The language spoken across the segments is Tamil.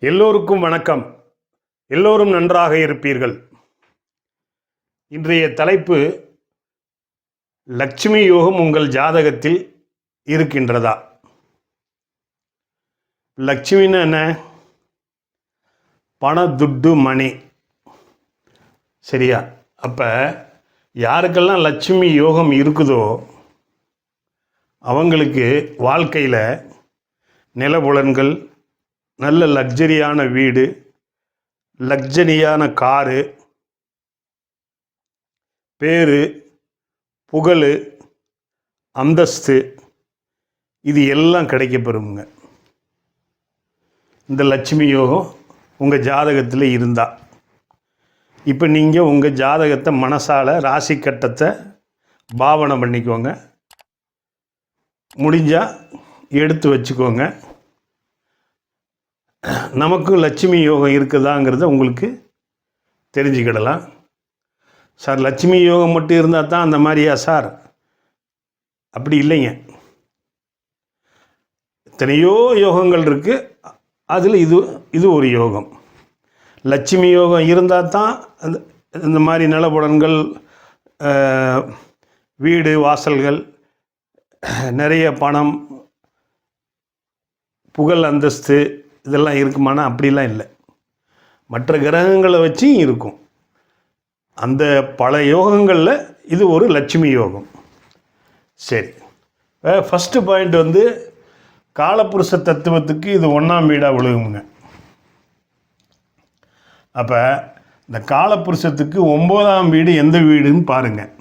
எல்லோருக்கும் வணக்கம். எல்லோரும் நன்றாக இருப்பீர்கள். இன்றைய தலைப்பு, லட்சுமி யோகம் உங்கள் ஜாதகத்தில் இருக்கின்றதா? லட்சுமின்னு என்ன? பண, துட்டு, மணி. சரியா? அப்போ யாருக்கெல்லாம் லட்சுமி யோகம் இருக்குதோ அவங்களுக்கு வாழ்க்கையில் நிலபுலன்கள், நல்ல லக்ஸரியான வீடு, லக்ஸரியான காரு, பேரு, புகழ், அந்தஸ்து, இது எல்லாம் கிடைக்கப்பெறுங்க இந்த லட்சுமி யோகம் உங்கள் ஜாதகத்தில் இருந்தால். இப்போ நீங்கள் உங்கள் ஜாதகத்தை மனசால் ராசி கட்டத்தை பாவனை பண்ணிக்கோங்க. முடிஞ்சால் எடுத்து வச்சுக்கோங்க. நமக்கு லட்சுமி யோகம் இருக்குதாங்கிறத உங்களுக்கு தெரிஞ்சுக்கிடலாம். சார், லட்சுமி யோகம் மட்டும் இருந்தால் தான் அந்த மாதிரியா சார்? அப்படி இல்லைங்க. எத்தனையோ யோகங்கள் இருக்குது. அதில் இது ஒரு யோகம். லட்சுமி யோகம் இருந்தால் தான் இந்த மாதிரி நிலபுலன்கள், வீடு வாசல்கள், நிறைய பணம், புகழ், அந்தஸ்து இதெல்லாம் இருக்குமானா அப்படிலாம் இல்லை. மற்ற கிரகங்களை வச்சு இருக்கும். அந்த பல யோகங்களில் இது ஒரு லட்சுமி யோகம். சரி, ஃபஸ்ட்டு பாயிண்ட் காலப்புருஷ தத்துவத்துக்கு இது 1ஆம் வீடாக விழுகுங்க. அப்போ இந்த காலப்புருஷத்துக்கு 9ஆம் வீடு எந்த வீடுன்னு பாருங்கள்.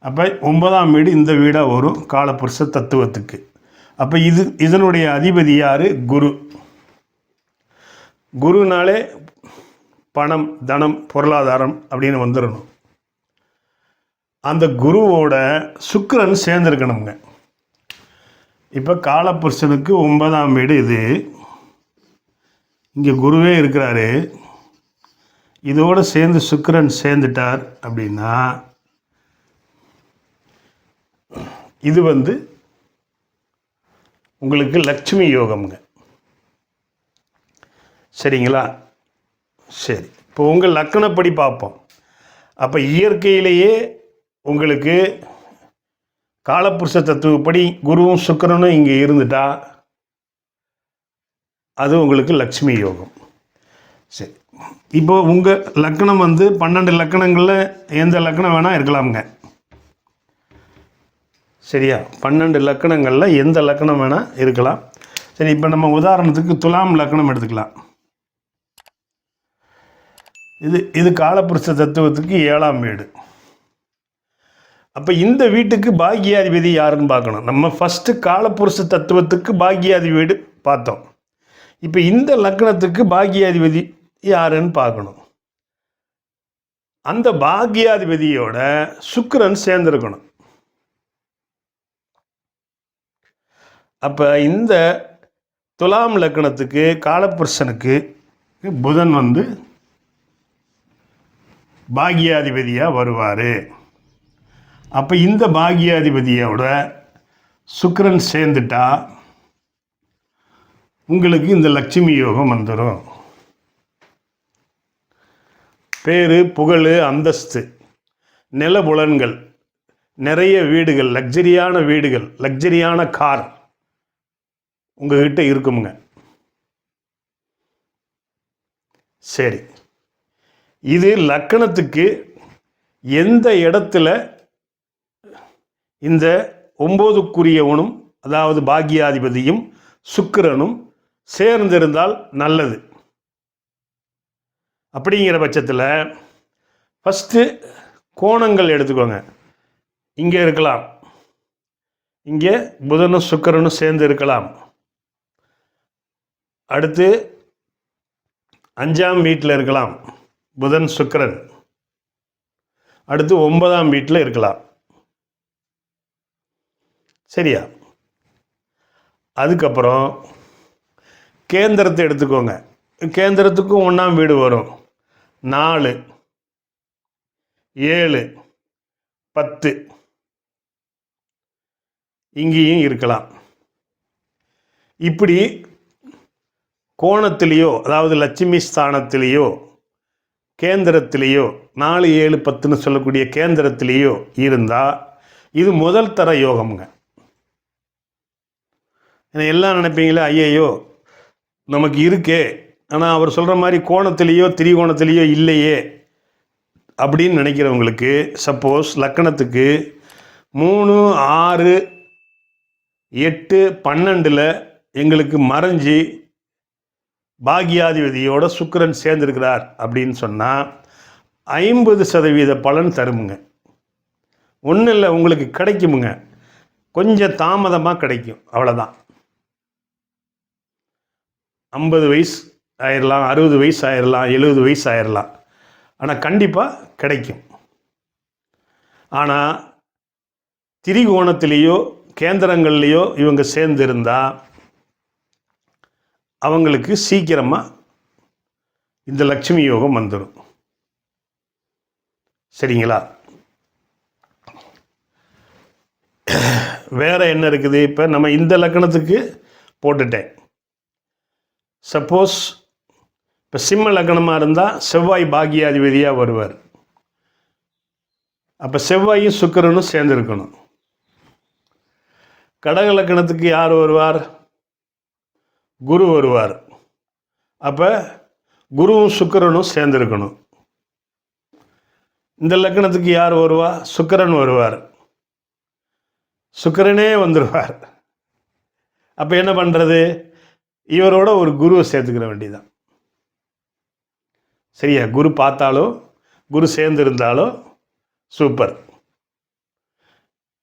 அப்போ 9ஆம் வீடு இந்த வீடாக வரும் காலப்புருஷ தத்துவத்துக்கு. அப்போ இதனுடைய அதிபதி யார்? குரு. குருனாலே பணம், தனம், பொருளாதாரம் அப்படின்னு வந்துடணும். அந்த குருவோட சுக்கிரன் சேர்ந்துருக்கணுங்க. இப்போ காலப்புருஷனுக்கு 9ஆம் வீடு இது. இங்கே குருவே இருக்கிறாரு. இதோடு சேர்ந்து சுக்கிரன் சேர்ந்துட்டார் அப்படின்னா இது உங்களுக்கு லட்சுமி யோகம்ங்க. சரிங்களா? சரி, இப்போ உங்கள் லக்கணப்படி பார்ப்போம். அப்போ இயற்கையிலேயே உங்களுக்கு காலப்புருஷ தத்துவப்படி குருவும் சுக்கிரனும் இங்கே இருந்துட்டா அது உங்களுக்கு லட்சுமி யோகம். சரி, இப்போ உங்கள் லக்கணம் 12 லக்கணங்களில் எந்த லக்கணம் வேணால் இருக்கலாமுங்க. சரியா? 12 லக்கணங்களில் எந்த லக்கணம் வேணால் இருக்கலாம். சரி, இப்போ நம்ம உதாரணத்துக்கு துலாம் லக்கணம் எடுத்துக்கலாம். இது காலப்புருஷ தத்துவத்துக்கு 7ஆம் வீடு. அப்போ இந்த வீட்டுக்கு பாக்கியாதிபதி யாருன்னு பார்க்கணும். நம்ம ஃபஸ்ட்டு காலப்புருஷ தத்துவத்துக்கு பாக்கியாதி வீடு பார்த்தோம். இப்போ இந்த லக்கணத்துக்கு பாக்கியாதிபதி யாருன்னு பார்க்கணும். அந்த பாக்கியாதிபதியோட சுக்கிரன் சேர்ந்துருக்கணும். அப்போ இந்த துலாம் லக்கணத்துக்கு காலப்புருஷனுக்கு புதன் பாக்கியாதிபதியாக வருவார். அப்போ இந்த பாக்கியாதிபதியோட சுக்கிரன் சேர்ந்துட்டா உங்களுக்கு இந்த லட்சுமி யோகம் வந்துடும். பேரு, புகழ், அந்தஸ்து, நிலபுலன்கள், நிறைய வீடுகள், லக்ஸரியான வீடுகள், லக்ஸரியான கார் உங்ககிட்ட இருக்குமுங்க. சரி, இது லக்கணத்துக்கு எந்த இடத்துல இந்த 9க்குரியவனும் அதாவது பாக்கியாதிபதியும் சுக்கிரனும் சேர்ந்திருந்தால் நல்லது. அப்படிங்கிற பட்சத்தில் ஃபஸ்ட்டு கோணங்கள் எடுத்துக்கோங்க. இங்கே இருக்கலாம், இங்கே புதனும் சுக்கிரனும் சேர்ந்து இருக்கலாம். அடுத்து 5ஆம் வீட்டில் இருக்கலாம் புதன் சுக்கிரன். அடுத்து 9ஆம் வீட்டில் இருக்கலாம். சரியா? அதுக்கப்புறம் கேந்திரத்தை எடுத்துக்கோங்க. கேந்திரத்துக்கும் 1ஆம் வீடு வரும். 4, 7, 10 இங்கேயும் இருக்கலாம். இப்படி கோணத்திலேயோ, அதாவது லட்சுமி ஸ்தானத்திலேயோ, கேந்திரத்திலேயோ, 4, 7, 10ன்னு சொல்லக்கூடிய கேந்திரத்திலேயோ இருந்தால் இது முதல் தர யோகம்ங்க. ஏன்னா எல்லாம் நினைப்பீங்களே, ஐயையோ நமக்கு இருக்கே, ஆனால் அவர் சொல்கிற மாதிரி கோணத்திலேயோ திரிகோணத்திலேயோ இல்லையே அப்படின்னு நினைக்கிறவங்களுக்கு, சப்போஸ் லக்கணத்துக்கு 3, 6, 8, 12 எங்களுக்கு மறைஞ்சி பாகியாதிபதியோட சுக்கிரன் சேர்ந்திருக்கிறார் அப்படின்னு சொன்னால் 50% பலன் தருமுங்க. ஒன்றும் இல்லை, உங்களுக்கு கிடைக்குமுங்க, கொஞ்சம் தாமதமாக கிடைக்கும், அவ்வளோதான். 50 வயசு ஆயிடலாம், 60 வயசு ஆயிடலாம், 70 வயசு ஆயிடலாம், ஆனால் கண்டிப்பாக கிடைக்கும். ஆனால் திரிகோணத்திலேயோ கேந்திரங்கள்லேயோ இவங்க சேர்ந்திருந்தால் அவங்களுக்கு சீக்கிரமாக இந்த லட்சுமி யோகம் வந்துடும். சரிங்களா? வேற என்ன இருக்குது? இப்போ நம்ம இந்த லக்கணத்துக்கு போட்டுட்டேன். சப்போஸ் இப்போ சிம்ம லக்கணமாக இருந்தால் செவ்வாய் பாகியாதிபதியாக வருவார். அப்போ செவ்வாயும் சுக்கிரனும் சேர்ந்துருக்கணும். கடக லக்கணத்துக்கு யார் வருவார்? குரு வருவார். அப்போ குருவும் சுக்கிரனும் சேர்ந்துருக்கணும். இந்த லக்கணத்துக்கு யார் வருவா? சுக்கிரன் வருவார். சுக்கிரனே வந்துடுவார். அப்போ என்ன பண்ணுறது? இவரோட ஒரு குருவை சேர்த்துக்கிற வேண்டியதான். சரியா? குரு பார்த்தாலோ குரு சேர்ந்துருந்தாலோ சூப்பர்.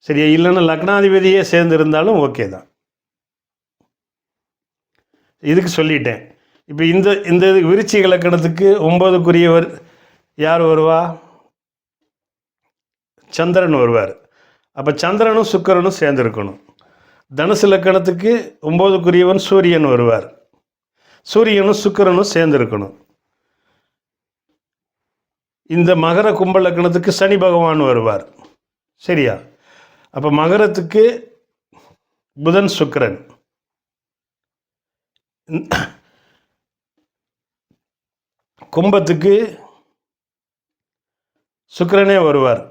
சரியா? இல்லைன்னா லக்னாதிபதியே சேர்ந்துருந்தாலும் ஓகே தான். இதுக்கு சொல்லிட்டேன். இப்போ இந்த விருச்சிக லக்கணத்துக்கு 9க்குரியவர் யார் வருவா? சந்திரன் வருவார். அப்போ சந்திரனும் சுக்கிரனும் சேர்ந்துருக்கணும். தனுசு லக்கணத்துக்கு 9க்குரியவன் சூரியன் வருவார். சூரியனும் சுக்கிரனும் சேர்ந்துருக்கணும். இந்த மகர கும்ப லக்கணத்துக்கு சனி பகவான் வருவார். சரியா? அப்போ மகரத்துக்கு புதன் சுக்கிரன், கும்பத்துக்கு சுக்கிரனே வருவார்.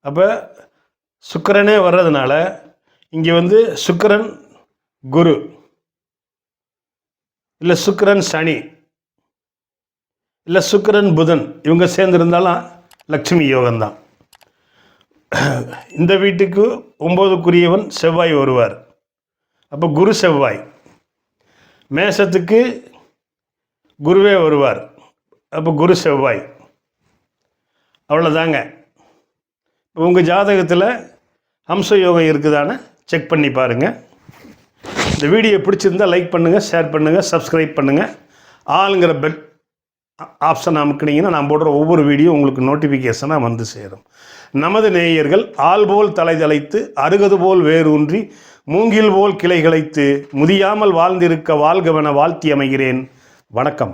அப்போ சுக்கிரனே வர்றதுனால இங்கே சுக்கிரன் குரு, இல்லை சுக்கிரன் சனி, இல்லை சுக்கிரன் புதன், இவங்க சேர்ந்துருந்தாலும் லக்ஷ்மி யோகம்தான். இந்த வீட்டுக்கு 9க்குரியவன் செவ்வாய் வருவார். அப்போ குரு செவ்வாய். மேஷத்துக்கு குருவே வருவார். அப்போ குரு செவ்வாய். அவ்வளோதாங்க. உங்கள் ஜாதகத்தில் ஹம்ச யோகம் இருக்குதான்னு செக் பண்ணி பாருங்கள். இந்த வீடியோ பிடிச்சிருந்தால் லைக் பண்ணுங்கள், ஷேர் பண்ணுங்கள், சப்ஸ்கிரைப் பண்ணுங்கள். ஆளுங்கிற பெல் ஆப்ஷன் அமுக்குனீங்கன்னா நான் போடுற ஒவ்வொரு வீடியோ உங்களுக்கு நோட்டிஃபிகேஷனாக வந்து சேரும். நமது நேயர்கள் ஆள் போல் தலை தலைத்து, அருகது போல் வேரூன்றி, மூங்கில் போல் கிளை கிளைத்து, முதியாமல் வாழ்ந்திருக்க வாழ்கவென வாழ்த்தி அமைகிறேன். வணக்கம்.